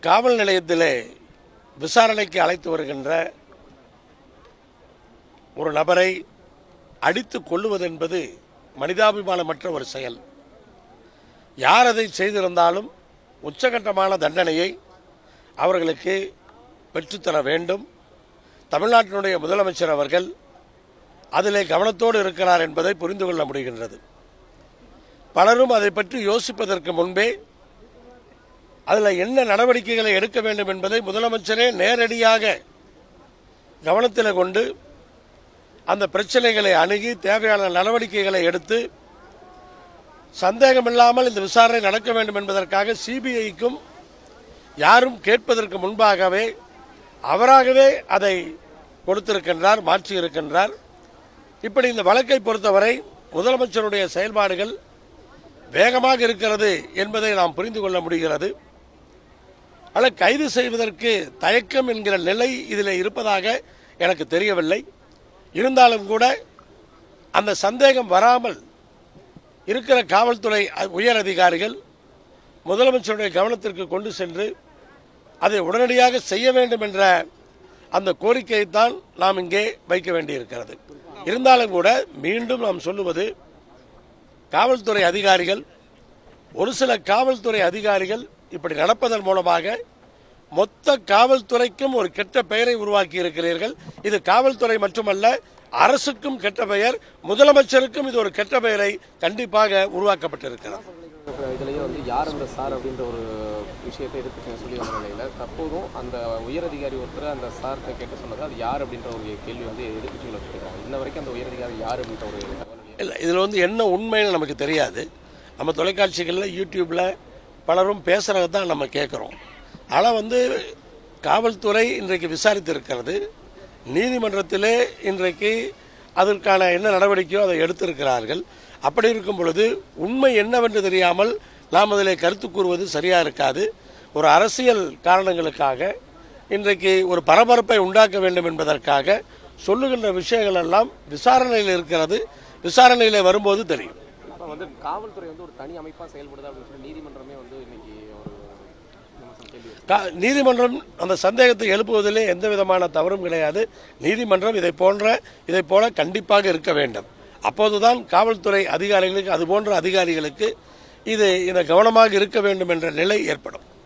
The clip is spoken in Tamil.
காவல் நிலையத்திலே விசாரணைக்கு அழைத்து வருகின்ற ஒரு நபரை அடித்து கொள்ளுவது என்பது மனிதாபிமானமற்ற ஒரு செயல். யார் அதை செய்திருந்தாலும் உச்சகட்டமான தண்டனையை அவர்களுக்கு பெற்றுத்தர வேண்டும். தமிழ்நாட்டினுடைய முதலமைச்சர் அவர்கள் அதிலே கவனத்தோடு இருக்கிறார் என்பதை புரிந்து கொள்ள முடிகின்றது. பலரும் அதை பற்றி யோசிப்பதற்கு முன்பே அதில் என்ன நடவடிக்கைகளை எடுக்க வேண்டும் என்பதை முதலமைச்சரே நேரடியாக கவனத்தில் கொண்டு அந்த பிரச்சனைகளை அணுகி தேவையான நடவடிக்கைகளை எடுத்து சந்தேகமில்லாமல் இந்த விசாரணை நடக்க வேண்டும் என்பதற்காக சிபிஐக்கும் யாரும் கேட்பதற்கு முன்பாகவே அவராகவே அதை கொடுத்திருக்கின்றார், மாற்றியிருக்கின்றார். இப்படி இந்த வழக்கை பொறுத்தவரை முதலமைச்சருடைய செயல்பாடுகள் வேகமாக இருக்கிறது என்பதை நாம் புரிந்து கொள்ள முடிகிறது. ஆனால் கைது செய்வதற்கு தயக்கம் என்கிற நிலை இதில் இருப்பதாக எனக்கு தெரியவில்லை. இருந்தாலும் கூட அந்த சந்தேகம் வராமல் இருக்கிற காவல்துறை உயர் அதிகாரிகள் முதலமைச்சருடைய கவனத்திற்கு கொண்டு சென்று அதை உடனடியாக செய்ய வேண்டும் என்ற அந்த கோரிக்கையைத்தான் நாம் இங்கே வைக்க வேண்டியிருக்கிறது. இருந்தாலும் கூட மீண்டும் நாம் சொல்லுவது, காவல்துறை அதிகாரிகள், ஒரு சில காவல்துறை அதிகாரிகள் இப்படி நடப்பதன் மூலமாக மொத்த காவல்துறைக்கும் ஒரு கெட்ட பெயரை உருவாக்கி இருக்கிறீர்கள். இது காவல்துறை மட்டுமல்ல, அரசுக்கும் கெட்ட பெயர், முதலமைச்சருக்கும் இது ஒரு கெட்ட பெயரை கண்டிப்பாக உருவாக்கப்பட்டிருக்கிறது. இதுலயே யார் அந்த சார் அப்படின்ற ஒரு விஷயத்தை எடுத்து சொல்லி வந்த நிலையில தற்போதும் அந்த உயரதிகாரி ஒருத்தர் அந்த சார்கிட்ட கேட்டு சொன்னது அது யார் அப்படின்ற ஒரு கேள்வி எதிர்க்கட்சிகள் வச்சிருக்காங்க. இன்ன வரைக்கும் அந்த உயரதிகாரி யார் அப்படின்ற ஒரு இல்லை, இதில் என்ன உண்மைன்னு நமக்கு தெரியாது. நம்ம தொலைக்காட்சிகளில் யூடியூப்ல பலரும் பேசுறதான் நம்ம கேட்குறோம். ஆனால் காவல்துறை இன்றைக்கு விசாரித்திருக்கிறது. நீதிமன்றத்திலே இன்றைக்கு அதற்கான என்ன நடவடிக்கையோ அதை எடுத்திருக்கிறார்கள். அப்படி இருக்கும் பொழுது உண்மை என்னவென்று தெரியாமல் நாம் அதில் கருத்து கூறுவது சரியா இருக்காது. ஒரு அரசியல் காரணங்களுக்காக இன்றைக்கு ஒரு பரபரப்பை உண்டாக்க வேண்டும் என்பதற்காக சொல்லுகின்ற விஷயங்கள் எல்லாம் விசாரணையில் இருக்கிறது. விசாரணையில் வரும்போது தெரியும். காவல்துறை ஒரு தனி அமைப்பாக செயல்படுது அப்படின்னு சொல்லி நீதிமன்றமே இன்னைக்கு நீதிமன்றம் அந்த சந்தேகத்தை எழுப்புவதிலே எந்த விதமான தவறும் கிடையாது. நீதிமன்றம் இதை போல கண்டிப்பாக இருக்க வேண்டும். அப்போதுதான் காவல்துறை அதிகாரிகளுக்கு, அது போன்ற அதிகாரிகளுக்கு இது கவனமாக இருக்க வேண்டும் என்ற நிலை ஏற்படும்.